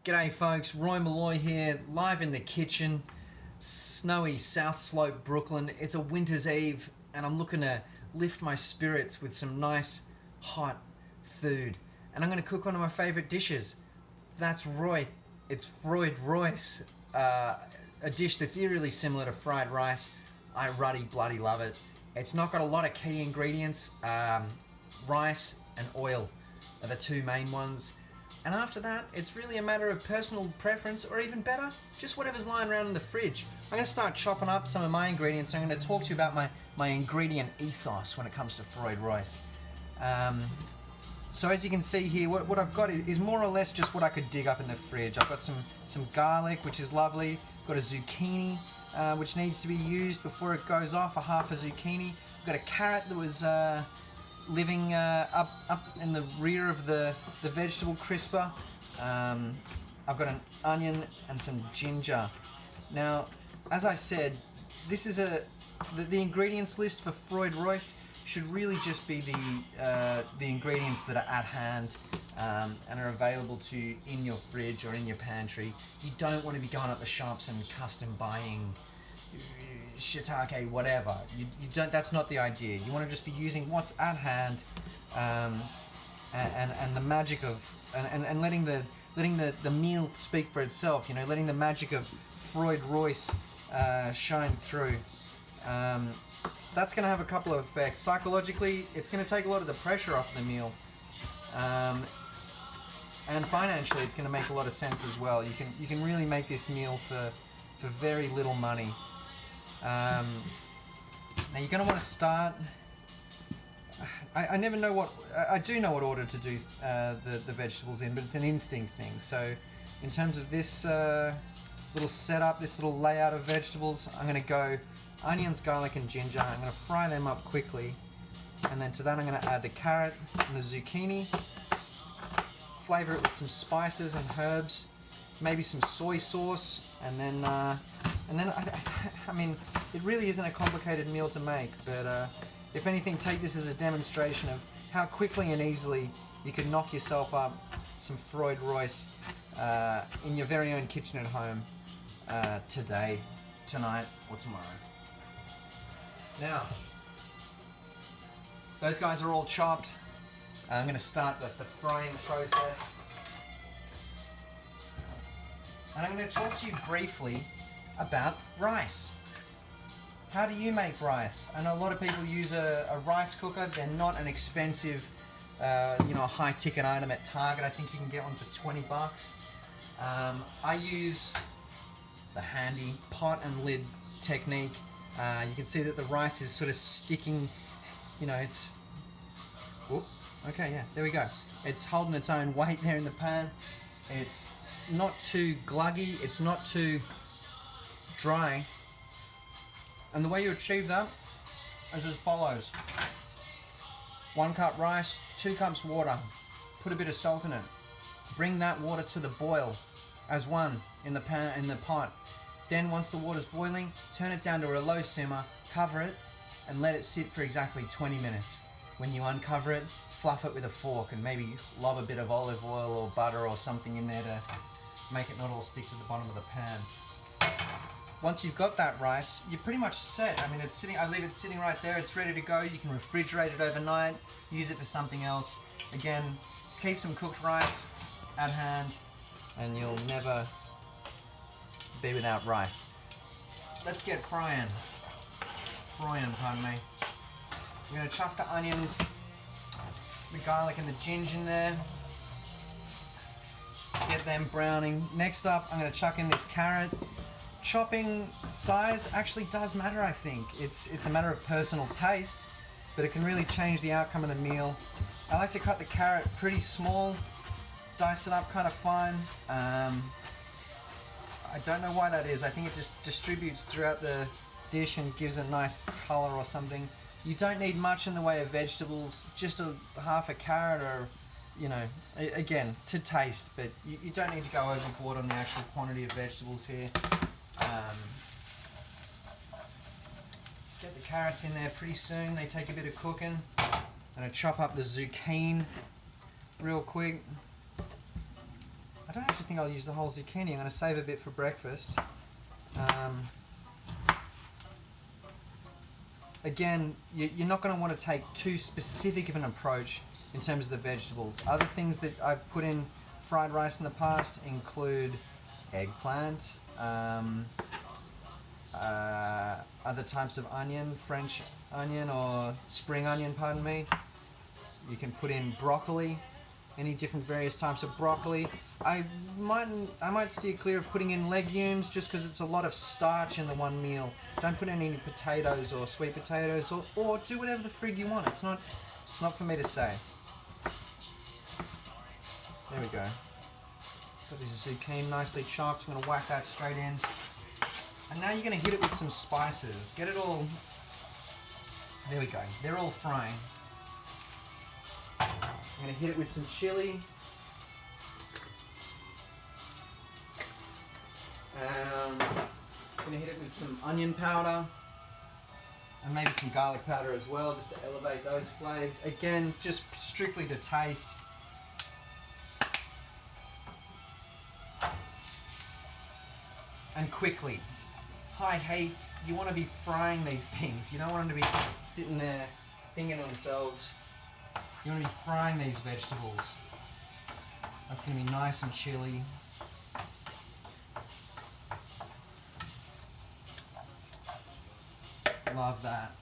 G'day folks, Roy Malloy here, live in the kitchen, snowy South Slope, Brooklyn. It's a winter's eve and I'm looking to lift my spirits with some nice, hot food. And I'm going to cook one of my favourite dishes. That's Roy. It's FRoyd Royce, a dish that's eerily similar to fried rice. I ruddy bloody love it. It's not got a lot of key ingredients. Rice and oil are the two main ones. And after that, it's really a matter of personal preference, or even better, just whatever's lying around in the fridge. I'm going to start chopping up some of my ingredients. I'm going to talk to you about my ingredient ethos when it comes to FRoyd Royce. So as you can see here, what I've got is more or less just what I could dig up in the fridge. I've got some garlic, which is lovely. I've got a zucchini, which needs to be used before it goes off, a half a zucchini. I've got a carrot that was living up in the rear of the vegetable crisper. I've got an onion and some ginger. Now, as I said, this is the ingredients list for FRoyd Royce should really just be the ingredients that are at hand and are available to you in your fridge or in your pantry. You don't want to be going up the shops and custom buying shiitake, whatever. You don't. That's not the idea. You want to just be using what's at hand, and the magic of and letting the meal speak for itself. You know, letting the magic of FRoyd Royce shine through. That's going to have a couple of effects. Psychologically, it's going to take a lot of the pressure off the meal, and financially, it's going to make a lot of sense as well. You can really make this meal for very little money. Now you're going to want to start. I never know what I do know what order to do the vegetables in, but it's an instinct thing. So in terms of this little setup, this little layout of vegetables, I'm going to go onions, garlic and ginger. I'm going to fry them up quickly, and then to that I'm going to add the carrot and the zucchini, flavor it with some spices and herbs, maybe some soy sauce, and then I mean, it really isn't a complicated meal to make, but if anything, take this as a demonstration of how quickly and easily you can knock yourself up some FRoyd Royce in your very own kitchen at home today, tonight, or tomorrow. Now, those guys are all chopped. I'm going to start the frying process. And I'm going to talk to you briefly about rice. How do you make rice? I know a lot of people use a rice cooker. They're not an expensive, high ticket item at Target. I think you can get one for $20. I use the handy pot and lid technique. You can see that the rice is sort of sticking, it's, okay, yeah, there we go. It's holding its own weight there in the pan. It's not too gluggy, it's not too dry. And the way you achieve that is as follows. 1 cup rice, 2 cups water. Put a bit of salt in it. Bring that water to the boil as one in the pan, in the pot. Then once the water's boiling, turn it down to a low simmer, cover it, and let it sit for exactly 20 minutes. When you uncover it, fluff it with a fork and maybe lob a bit of olive oil or butter or something in there to make it not all stick to the bottom of the pan. Once you've got that rice, you're pretty much set. I mean, it's sitting. I leave it sitting right there. It's ready to go. You can refrigerate it overnight, use it for something else. Again, keep some cooked rice at hand, and you'll never be without rice. Let's get frying. Pardon me. I'm going to chuck the onions, the garlic and the ginger in there. Get them browning. Next up, I'm going to chuck in this carrot. Chopping size actually does matter, I think. It's a matter of personal taste, but it can really change the outcome of the meal. I like to cut the carrot pretty small, dice it up kind of fine. I don't know why that is. I think it just distributes throughout the dish and gives a nice color or something. You don't need much in the way of vegetables, just half a carrot or, again, to taste, but you don't need to go overboard on the actual quantity of vegetables here. Get the carrots in there pretty soon. They take a bit of cooking. I'm going to chop up the zucchini real quick. I don't actually think I'll use the whole zucchini. I'm going to save a bit for breakfast. Again, you're not going to want to take too specific of an approach in terms of the vegetables. Other things that I've put in fried rice in the past include eggplant, other types of onion, French onion or spring onion, pardon me. You can put in broccoli, any different various types of broccoli. I might steer clear of putting in legumes just because it's a lot of starch in the one meal. Don't put in any potatoes or sweet potatoes, or do whatever the frig you want. It's not for me to say. There we go. Got this zucchini nicely chopped. I'm going to whack that straight in. And now you're going to hit it with some spices. Get it all... There we go. They're all frying. I'm going to hit it with some chili. I'm going to hit it with some onion powder. And maybe some garlic powder as well, just to elevate those flavors. Again, just strictly to taste. And quickly. High heat, you want to be frying these things. You don't want them to be sitting there thinking to themselves. You want to be frying these vegetables. That's going to be nice and chilly. Love that.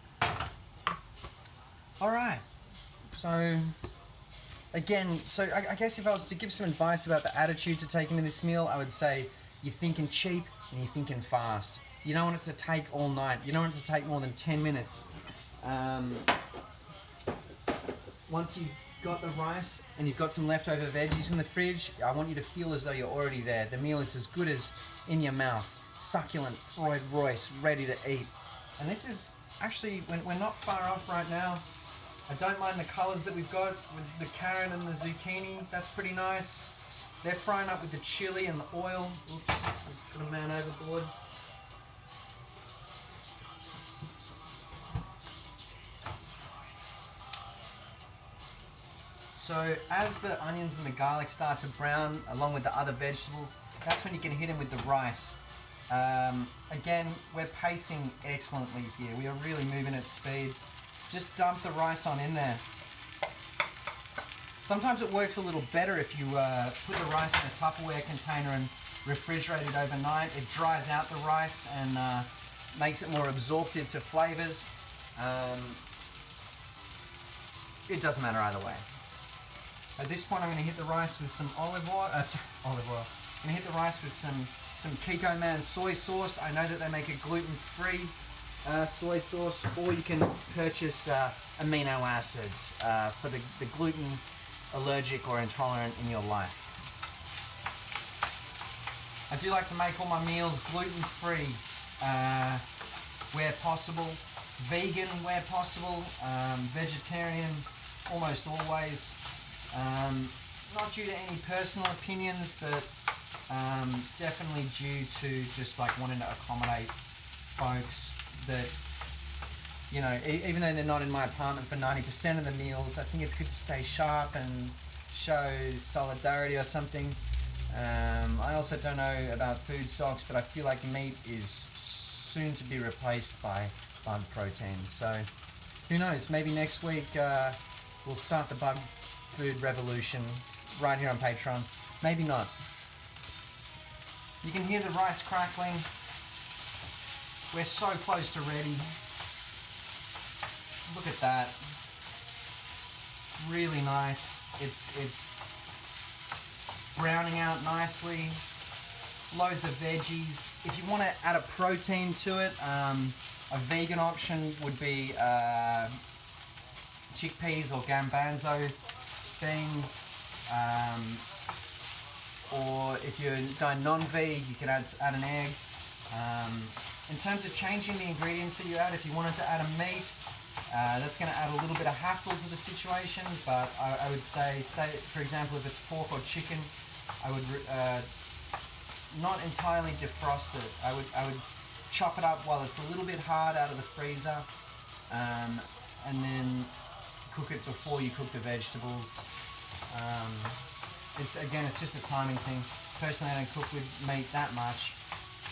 Alright, so again, I guess if I was to give some advice about the attitude to take into this meal, I would say you're thinking cheap and you're thinking fast. You don't want it to take all night. You don't want it to take more than 10 minutes. Once you've got the rice and you've got some leftover veggies in the fridge, I want you to feel as though you're already there. The meal is as good as in your mouth. Succulent, FRoyd, Royce, ready to eat. And this is actually, we're not far off right now. I don't mind the colours that we've got with the carrot and the zucchini. That's pretty nice. They're frying up with the chili and the oil. Oops, I put a man overboard. So as the onions and the garlic start to brown along with the other vegetables, that's when you can hit them with the rice. Again, we're pacing excellently here. We are really moving at speed. Just dump the rice on in there. Sometimes it works a little better if you put the rice in a Tupperware container and refrigerate it overnight. It dries out the rice and makes it more absorptive to flavours. It doesn't matter either way. At this point, I'm going to hit the rice with some olive oil. I'm going to hit the rice with some Kiko Man soy sauce. I know that they make a gluten-free soy sauce, or you can purchase amino acids for the gluten allergic or intolerant in your life. I do like to make all my meals gluten-free where possible, vegan where possible, vegetarian almost always. Not due to any personal opinions, but definitely due to just like wanting to accommodate folks that, you know, even though they're not in my apartment for 90% of the meals, I think it's good to stay sharp and show solidarity or something. I also don't know about food stocks, but I feel like meat is soon to be replaced by bug protein. So who knows, maybe next week we'll start the bug food revolution right here on Patreon. Maybe not. You can hear the rice crackling. We're so close to ready. Look at that. Really nice. It's browning out nicely. Loads of veggies. If you want to add a protein to it, a vegan option would be chickpeas or garbanzo beans. Or if you're going non-veg, you can add an egg. In terms of changing the ingredients that you add, if you wanted to add a meat, that's going to add a little bit of hassle to the situation, but I would say, for example, if it's pork or chicken, I would not entirely defrost it. I would chop it up while it's a little bit hard out of the freezer, and then cook it before you cook the vegetables. It's just a timing thing. Personally, I don't cook with meat that much,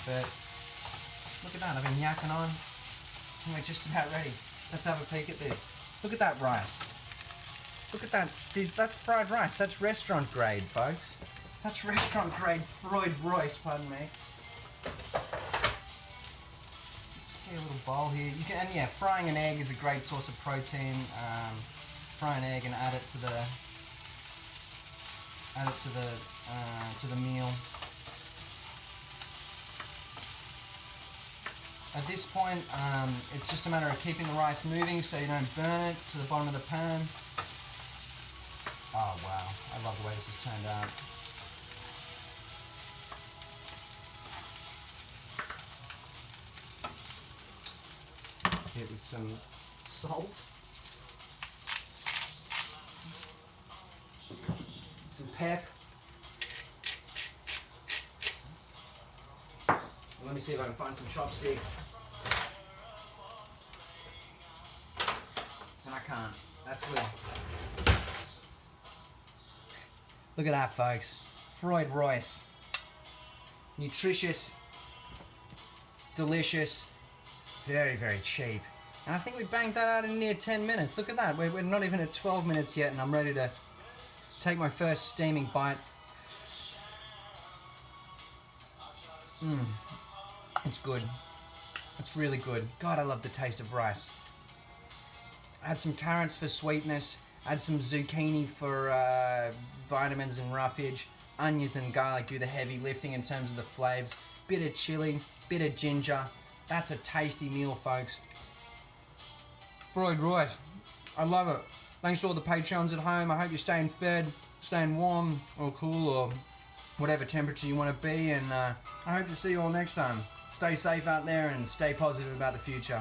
but look at that, I've been yakking on. And we're just about ready. Let's have a peek at this. Look at that rice. Look at that, that's fried rice. That's restaurant grade, folks. That's restaurant grade FRoyd Royce, pardon me. See a little bowl here. You can, and yeah, frying an egg is a great source of protein. Fry an egg and add it to the meal. At this point, it's just a matter of keeping the rice moving so you don't burn it to the bottom of the pan. Oh wow, I love the way this has turned out. Hit it with some salt. Some pep. Let me see if I can find some chopsticks. And I can't. That's good. Look at that, folks. FRoyd Royce. Nutritious, delicious, very, very cheap. And I think we banged that out in near 10 minutes. Look at that. We're not even at 12 minutes yet, and I'm ready to take my first steaming bite. It's good. It's really good. God, I love the taste of rice. Add some carrots for sweetness. Add some zucchini for vitamins and roughage. Onions and garlic do the heavy lifting in terms of the flavors. Bit of chili, bit of ginger. That's a tasty meal, folks. FRoyd Royce. I love it. Thanks to all the Patreons at home. I hope you're staying fed, staying warm or cool or whatever temperature you want to be. And I hope to see you all next time. Stay safe out there and stay positive about the future.